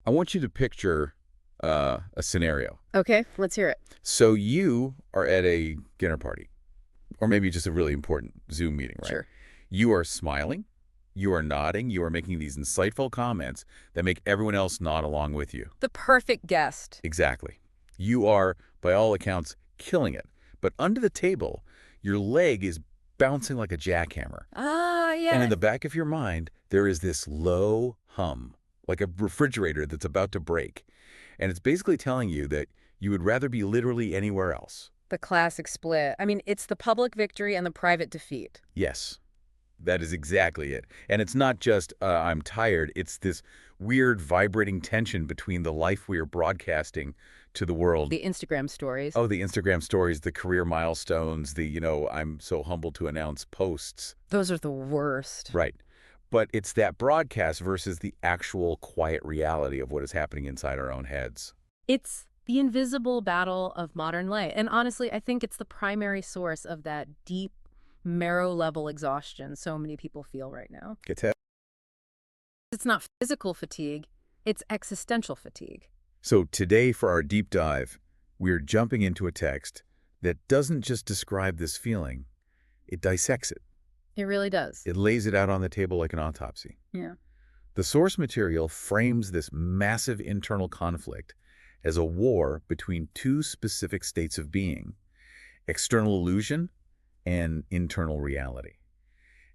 I want you to picture a scenario. Okay, let's hear it. So you are at a dinner party, or maybe just a really important Zoom meeting, right? Sure. You are smiling, you are nodding, you are making these insightful comments that make everyone else nod along with you. The perfect guest. Exactly. You are, by all accounts, killing it. But under the table, your leg is bouncing like a jackhammer. Ah, yeah. And in the back of your mind, there is this low hum, like a refrigerator that's about to break. And it's basically telling you that you would rather be literally anywhere else. The classic split. I mean, it's the public victory and the private defeat. Yes, that is exactly it. And it's not just, I'm tired. It's this weird vibrating tension between the life we are broadcasting to the world. The Instagram stories. Oh, the Instagram stories, the career milestones, the, I'm so humbled to announce posts. Those are the worst. Right. But it's that broadcast versus the actual quiet reality of what is happening inside our own heads. It's the invisible battle of modern life. And honestly, I think it's the primary source of that deep, marrow-level exhaustion so many people feel right now. Get that? It's not physical fatigue, it's existential fatigue. So today, for our deep dive, we're jumping into a text that doesn't just describe this feeling, it dissects it. It really does. It lays it out on the table like an autopsy. Yeah. The source material frames this massive internal conflict as a war between two specific states of being, external illusion and internal reality.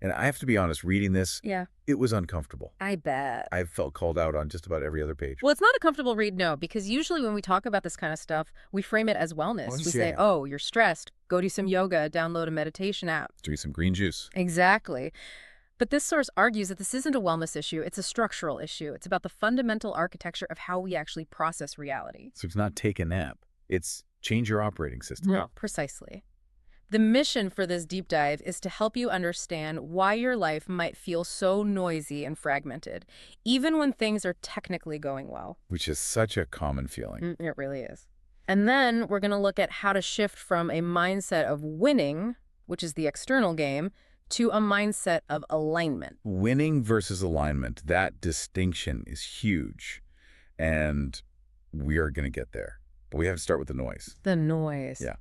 And I have to be honest, reading this, it was uncomfortable. I bet. I felt called out on just about every other page. Well, it's not a comfortable read, no, because usually when we talk about this kind of stuff, we frame it as wellness. We say, oh, you're stressed. Go do some yoga, download a meditation app. Drink some green juice. Exactly. But this source argues that this isn't a wellness issue. It's a structural issue. It's about the fundamental architecture of how we actually process reality. So it's not take a nap. It's change your operating system. Yeah. Precisely. The mission for this deep dive is to help you understand why your life might feel so noisy and fragmented, even when things are technically going well. Which is such a common feeling. It really is. And then we're going to look at how to shift from a mindset of winning, which is the external game, to a mindset of alignment. Winning versus alignment, that distinction is huge. And we are going to get there. But we have to start with the noise. The noise. Yeah.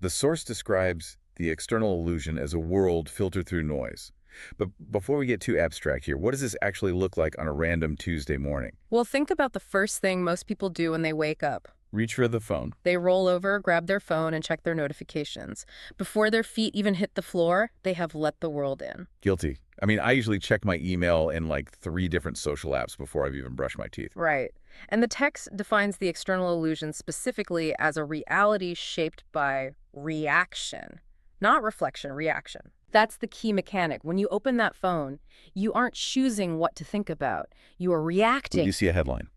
The source describes the external illusion as a world filtered through noise. But before we get too abstract here, what does this actually look like on a random Tuesday morning? Well, think about the first thing most people do when they wake up. Reach for the phone. They roll over, grab their phone, and check their notifications. Before their feet even hit the floor, they have let the world in. Guilty. I mean, I usually check my email in like 3 different social apps before I've even brushed my teeth. Right. And the text defines the external illusion specifically as a reality shaped by reaction. Not reflection, reaction. That's the key mechanic. When you open that phone, you aren't choosing what to think about. You are reacting. You see a headline.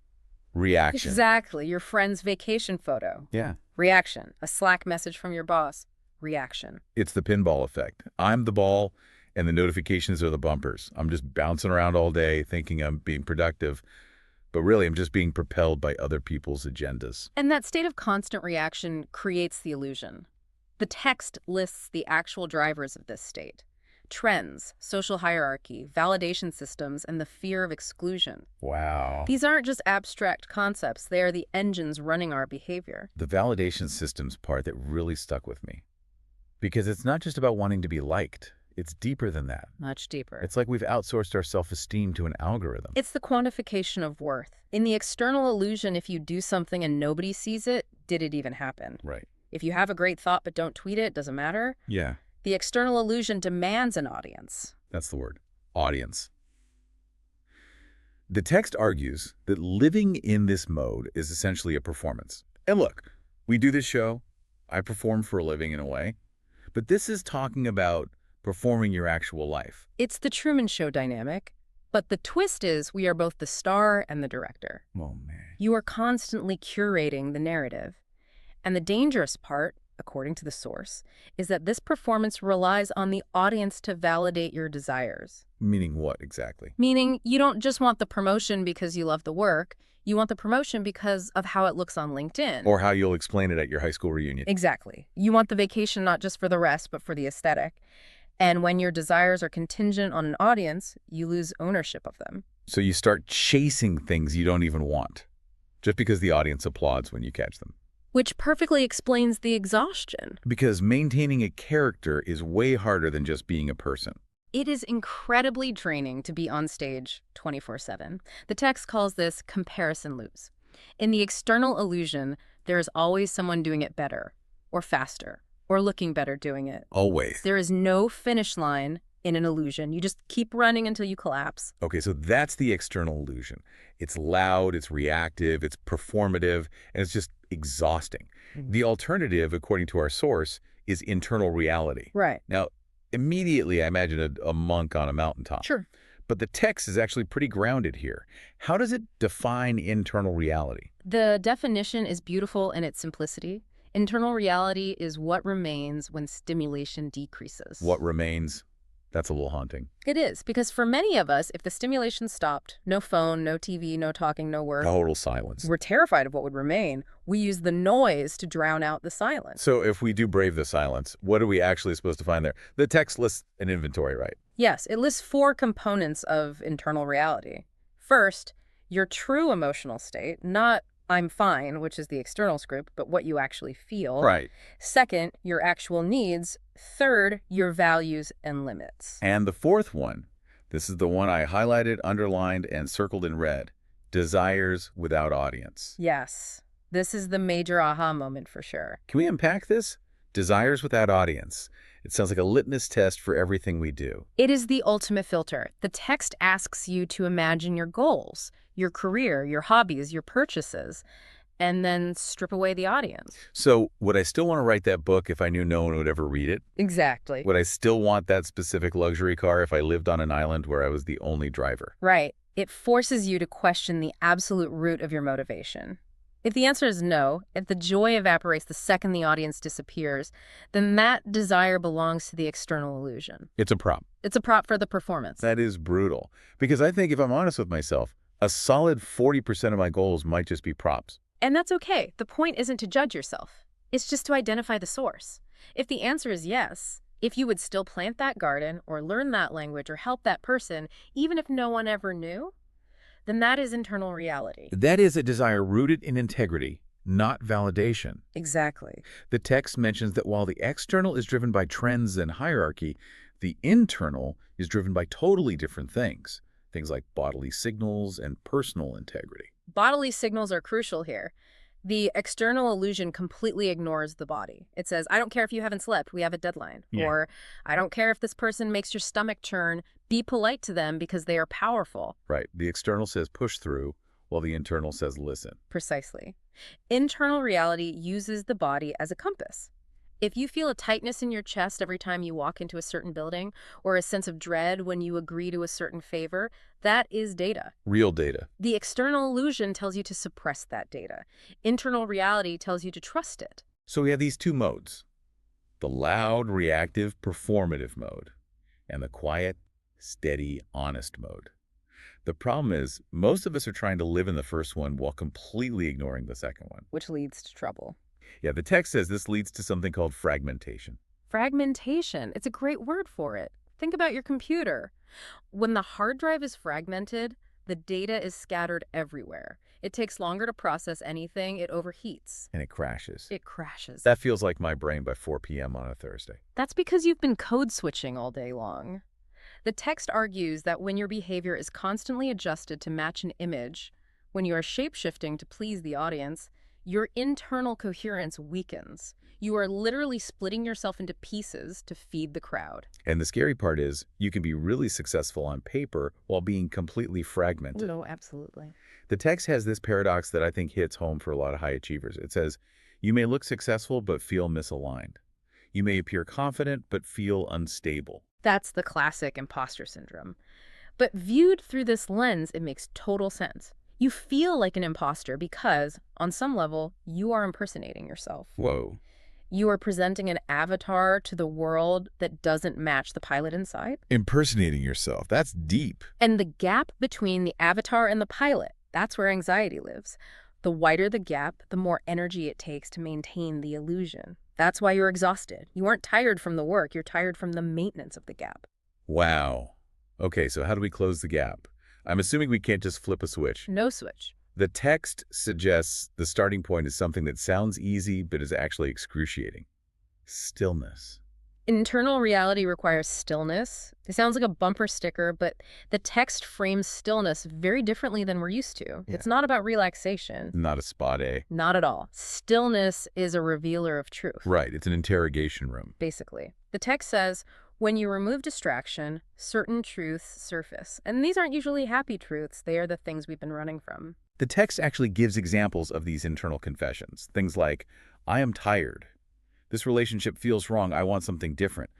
Reaction. Exactly. Your friend's vacation photo. Yeah. Reaction. A Slack message from your boss. Reaction. It's the pinball effect. I'm the ball, and the notifications are the bumpers. I'm just bouncing around all day thinking I'm being productive, but really I'm just being propelled by other people's agendas. And that state of constant reaction creates the illusion. The text lists the actual drivers of this state. Trends, social hierarchy, validation systems, and the fear of exclusion. Wow. These aren't just abstract concepts. They are the engines running our behavior. The validation systems part that really stuck with me. Because it's not just about wanting to be liked. It's deeper than that. Much deeper. It's like we've outsourced our self-esteem to an algorithm. It's the quantification of worth. In the external illusion, if you do something and nobody sees it, did it even happen? Right. If you have a great thought but don't tweet it, doesn't matter? Yeah. The external illusion demands an audience. That's the word. Audience. The text argues that living in this mode is essentially a performance. And look, we do this show. I perform for a living in a way. But this is talking about performing your actual life. It's the Truman Show dynamic. But the twist is we are both the star and the director. Oh, man. You are constantly curating the narrative. And the dangerous part, according to the source, is that this performance relies on the audience to validate your desires. Meaning what exactly? Meaning you don't just want the promotion because you love the work. You want the promotion because of how it looks on LinkedIn. Or how you'll explain it at your high school reunion. Exactly. You want the vacation not just for the rest, but for the aesthetic. And when your desires are contingent on an audience, you lose ownership of them. So you start chasing things you don't even want. just because the audience applauds when you catch them. Which perfectly explains the exhaustion. Because maintaining a character is way harder than just being a person. It is incredibly draining to be on stage 24/7. The text calls this comparison loops. In the external illusion, there is always someone doing it better, or faster, or looking better doing it. Always. There is no finish line in an illusion. You just keep running until you collapse. Okay, so that's the external illusion. It's loud, it's reactive, it's performative, and it's just exhausting. The alternative, according to our source, is internal reality. Right. Now, immediately I imagine a monk on a mountaintop. Sure. But the text is actually pretty grounded here. How does it define internal reality? The definition is beautiful in its simplicity. Internal reality is what remains when stimulation decreases. What remains? That's a little haunting. It is, because for many of us, if the stimulation stopped, no phone, no TV, no talking, no work, Total silence. we're terrified of what would remain. We use the noise to drown out the silence. So if we do brave the silence, what are we actually supposed to find there? The text lists an inventory, right? Yes, it lists 4 components of internal reality. First, your true emotional state, not I'm fine, which is the external script, but what you actually feel. Right. Second, your actual needs. Third, your values and limits. And the fourth one, this is the one I highlighted, underlined, and circled in red, desires without audience. Yes, this is the major aha moment for sure. Can we unpack this? Desires without audience. It sounds like a litmus test for everything we do. It is the ultimate filter. The text asks you to imagine your goals, your career, your hobbies, your purchases, and then strip away the audience. So would I still want to write that book if I knew no one would ever read it? Exactly. Would I still want that specific luxury car if I lived on an island where I was the only driver? Right. It forces you to question the absolute root of your motivation. If the answer is no, if the joy evaporates the second the audience disappears, then that desire belongs to the external illusion. It's a prop. It's a prop for the performance. That is brutal. Because I think if I'm honest with myself, a solid 40% of my goals might just be props. And that's okay. The point isn't to judge yourself. It's just to identify the source. If the answer is yes, if you would still plant that garden or learn that language or help that person, even if no one ever knew, then that is internal reality. That is a desire rooted in integrity, not validation. Exactly. The text mentions that while the external is driven by trends and hierarchy, the internal is driven by totally different things. Things like bodily signals and personal integrity. Bodily signals are crucial here. The external illusion completely ignores the body. It says, I don't care if you haven't slept, we have a deadline. Yeah. Or, I don't care if this person makes your stomach churn, be polite to them because they are powerful. Right. The external says push through, while the internal says listen. Precisely. Internal reality uses the body as a compass. If you feel a tightness in your chest every time you walk into a certain building, or a sense of dread when you agree to a certain favor, that is data. Real data. The external illusion tells you to suppress that data. Internal reality tells you to trust it. So we have these two modes. The loud, reactive, performative mode, and the quiet, steady, honest mode. The problem is, most of us are trying to live in the first one while completely ignoring the second one. Which leads to trouble. Yeah, the text says this leads to something called fragmentation. Fragmentation. It's a great word for it. Think about your computer. When the hard drive is fragmented, the data is scattered everywhere. It takes longer to process anything. It overheats. And it crashes. It crashes. That feels like my brain by 4 p.m. on a Thursday. That's because you've been code switching all day long. The text argues that when your behavior is constantly adjusted to match an image, when you are shape-shifting to please the audience, your internal coherence weakens. You are literally splitting yourself into pieces to feed the crowd. And the scary part is, you can be really successful on paper while being completely fragmented. No, absolutely. The text has this paradox that I think hits home for a lot of high achievers. It says, you may look successful but feel misaligned. You may appear confident but feel unstable. That's the classic imposter syndrome. But viewed through this lens, it makes total sense. You feel like an imposter because, on some level, you are impersonating yourself. Whoa. You are presenting an avatar to the world that doesn't match the pilot inside. Impersonating yourself. That's deep. And the gap between the avatar and the pilot, that's where anxiety lives. The wider the gap, the more energy it takes to maintain the illusion. That's why you're exhausted. You aren't tired from the work, you're tired from the maintenance of the gap. Wow. Okay, so how do we close the gap? I'm assuming we can't just flip a switch. No switch. The text suggests the starting point is something that sounds easy but is actually excruciating. Stillness. Internal reality requires stillness. It sounds like a bumper sticker, but the text frames stillness very differently than we're used to. Yeah. It's not about relaxation. Not a spa day. Not at all. Stillness is a revealer of truth. Right, it's an interrogation room. Basically. The text says, when you remove distraction, certain truths surface. And these aren't usually happy truths. They are the things we've been running from. The text actually gives examples of these internal confessions. Things like, I am tired. This relationship feels wrong. I want something different.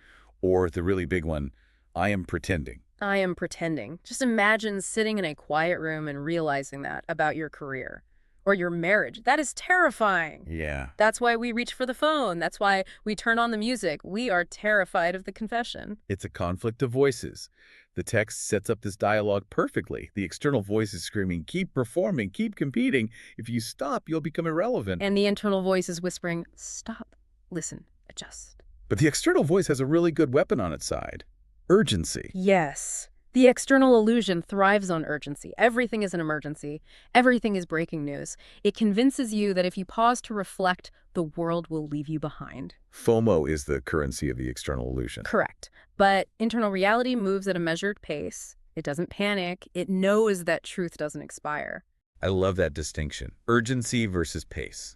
Or the really big one, I am pretending. I am pretending. Just imagine sitting in a quiet room and realizing that about your career or your marriage. That is terrifying. Yeah. That's why we reach for the phone. That's why we turn on the music. We are terrified of the confession. It's a conflict of voices. The text sets up this dialogue perfectly. The external voice is screaming, keep performing, keep competing. If you stop, you'll become irrelevant. And the internal voice is whispering, stop, listen, adjust. But the external voice has a really good weapon on its side. Urgency. Yes. The external illusion thrives on urgency. Everything is an emergency. Everything is breaking news. It convinces you that if you pause to reflect, the world will leave you behind. FOMO is the currency of the external illusion. Correct. But internal reality moves at a measured pace. It doesn't panic. It knows that truth doesn't expire. I love that distinction. Urgency versus pace.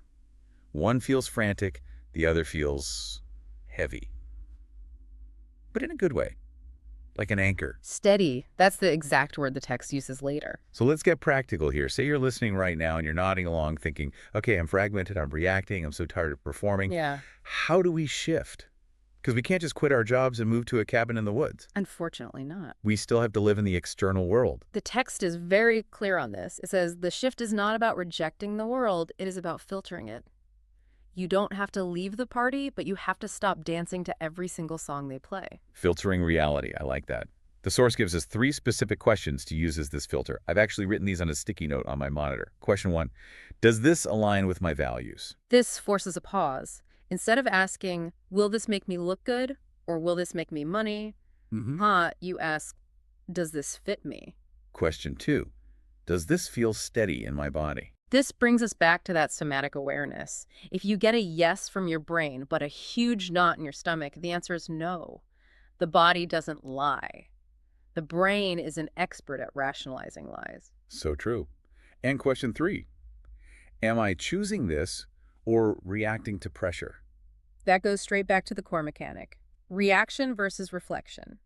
One feels frantic, the other feels heavy. But in a good way. Like an anchor. Steady. That's the exact word the text uses later. So let's get practical here. Say you're listening right now and you're nodding along thinking, okay, I'm fragmented, I'm reacting, I'm so tired of performing. Yeah. How do we shift? Because we can't just quit our jobs and move to a cabin in the woods. Unfortunately not. We still have to live in the external world. The text is very clear on this. It says the shift is not about rejecting the world. It is about filtering it. You don't have to leave the party, but you have to stop dancing to every single song they play. Filtering reality. I like that. The source gives us 3 specific questions to use as this filter. I've actually written these on a sticky note on my monitor. Question 1, does this align with my values? This forces a pause. Instead of asking, will this make me look good? Or will this make me money? You ask, does this fit me? Question 2, does this feel steady in my body? This brings us back to that somatic awareness. If you get a yes from your brain, but a huge knot in your stomach, the answer is no. The body doesn't lie. The brain is an expert at rationalizing lies. So true. And question 3, am I choosing this or reacting to pressure? That goes straight back to the core mechanic. Reaction versus reflection.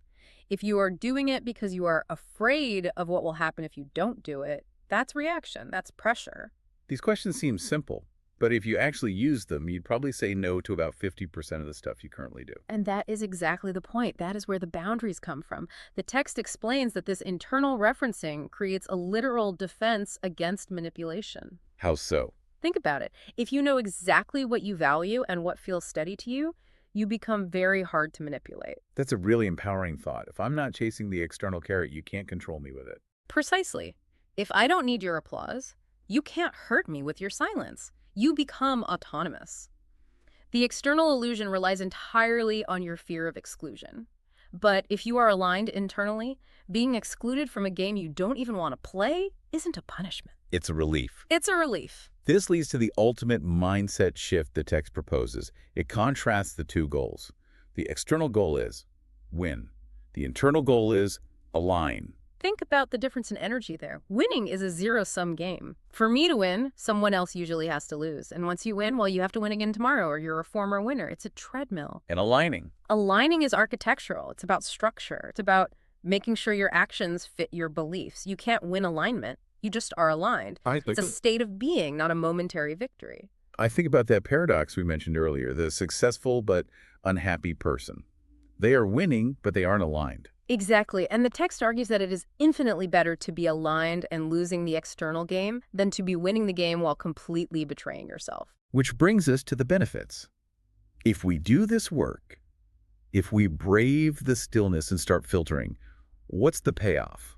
If you are doing it because you are afraid of what will happen if you don't do it, that's reaction. That's pressure. These questions seem simple, but if you actually use them, you'd probably say no to about 50% of the stuff you currently do. And that is exactly the point. That is where the boundaries come from. The text explains that this internal referencing creates a literal defense against manipulation. How so? Think about it. If you know exactly what you value and what feels steady to you, you become very hard to manipulate. That's a really empowering thought. If I'm not chasing the external carrot, you can't control me with it. Precisely. If I don't need your applause, you can't hurt me with your silence. You become autonomous. The external illusion relies entirely on your fear of exclusion. But if you are aligned internally, being excluded from a game you don't even want to play isn't a punishment. It's a relief. It's a relief. This leads to the ultimate mindset shift the text proposes. It contrasts the 2 goals. The external goal is win. The internal goal is align. Think about the difference in energy there. Winning is a zero-sum game. For me to win, someone else usually has to lose. And once you win, well, you have to win again tomorrow, or you're a former winner. It's a treadmill. And aligning. Aligning is architectural. It's about structure. It's about making sure your actions fit your beliefs. You can't win alignment. You just are aligned. It's a state of being, not a momentary victory. I think about that paradox we mentioned earlier, the successful but unhappy person. They are winning, but they aren't aligned. Exactly. And the text argues that it is infinitely better to be aligned and losing the external game than to be winning the game while completely betraying yourself. Which brings us to the benefits. If we do this work, if we brave the stillness and start filtering, what's the payoff?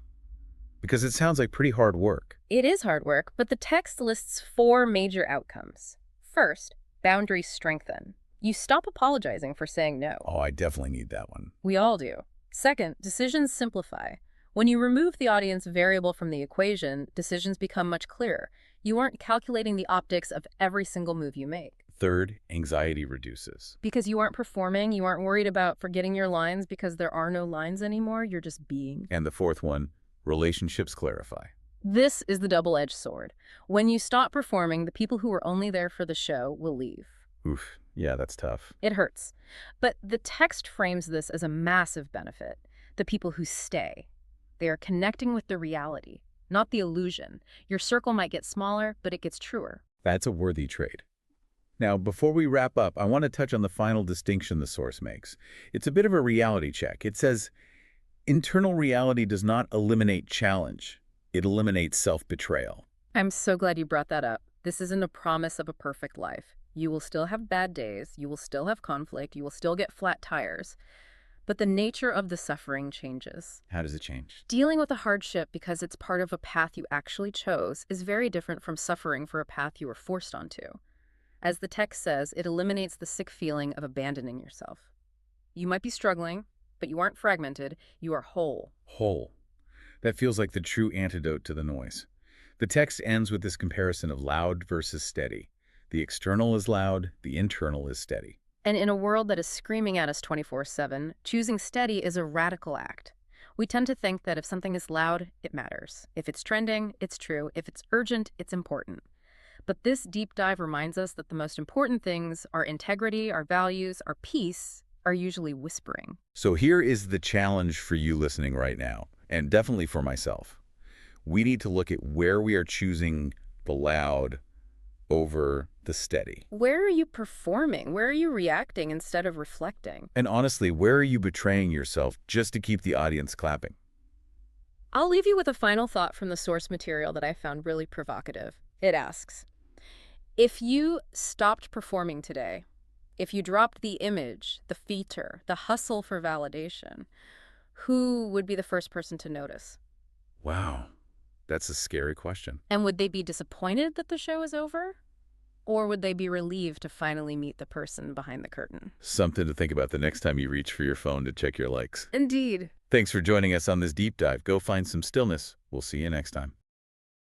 Because it sounds like pretty hard work. It is hard work, but the text lists 4 major outcomes. First, boundaries strengthen. You stop apologizing for saying no. Oh, I definitely need that one. We all do. Second, decisions simplify. When you remove the audience variable from the equation, decisions become much clearer. You aren't calculating the optics of every single move you make. Third, anxiety reduces. Because you aren't performing, you aren't worried about forgetting your lines because there are no lines anymore, you're just being. And the fourth one, relationships clarify. This is the double-edged sword. When you stop performing, the people who were only there for the show will leave. Oof, yeah, that's tough. It hurts. But the text frames this as a massive benefit. The people who stay. They are connecting with the reality, not the illusion. Your circle might get smaller, but it gets truer. That's a worthy trade. Now, before we wrap up, I want to touch on the final distinction the source makes. It's a bit of a reality check. It says, internal reality does not eliminate challenge. It eliminates self-betrayal. I'm so glad you brought that up. This isn't a promise of a perfect life. You will still have bad days, you will still have conflict, you will still get flat tires. But the nature of the suffering changes. How does it change? Dealing with a hardship because it's part of a path you actually chose is very different from suffering for a path you were forced onto. As the text says, it eliminates the sick feeling of abandoning yourself. You might be struggling, but you aren't fragmented, you are whole. Whole. That feels like the true antidote to the noise. The text ends with this comparison of loud versus steady. The external is loud, the internal is steady. And in a world that is screaming at us 24/7, choosing steady is a radical act. We tend to think that if something is loud, it matters. If it's trending, it's true. If it's urgent, it's important. But this deep dive reminds us that the most important things, our integrity, our values, our peace, are usually whispering. So here is the challenge for you listening right now, and definitely for myself. We need to look at where we are choosing the loud over the steady. Where are you performing? Where are you reacting instead of reflecting? And honestly, where are you betraying yourself just to keep the audience clapping? I'll leave you with a final thought from the source material that I found really provocative. It asks, if you stopped performing today, if you dropped the image, the feature, the hustle for validation, who would be the first person to notice? Wow, that's a scary question. And would they be disappointed that the show is over? Or would they be relieved to finally meet the person behind the curtain? Something to think about the next time you reach for your phone to check your likes. Indeed. Thanks for joining us on this deep dive. Go find some stillness. We'll see you next time.